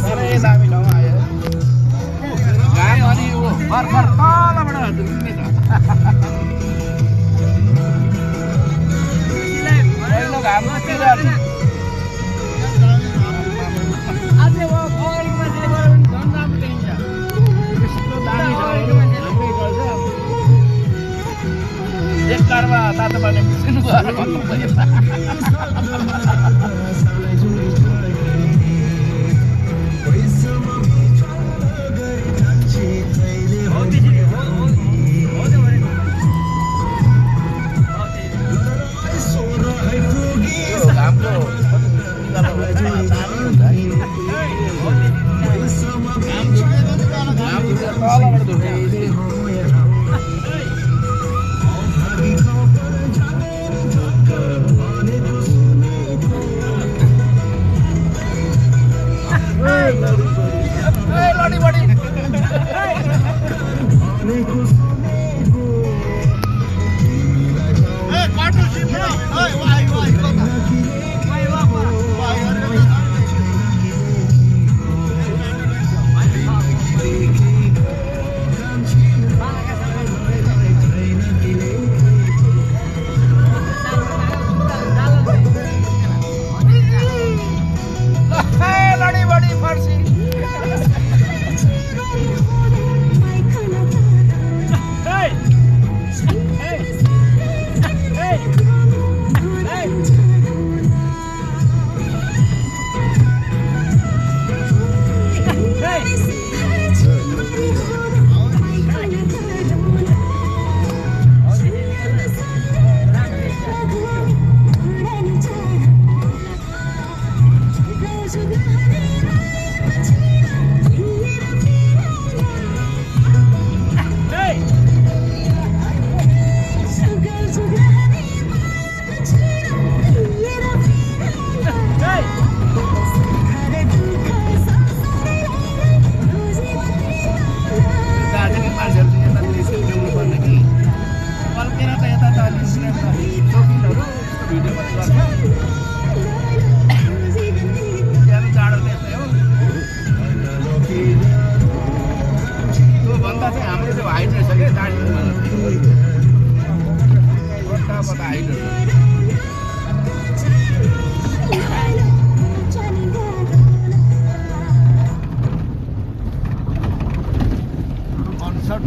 अरे दामी ठाउँमा आयो घाम अनि भर्खर तलबाट झुल्ने छ पहिलो घाम तिरेको एक कारमा तातो पानी मिसिनु गएर भन्नु पर्यो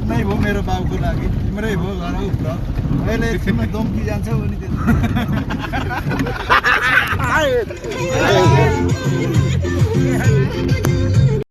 नै भयो मेरो बाबुको लागि तिम्रै भयो घर उफ्र अहिले एकछिनमा दम्की जान्छौ अनि त्यो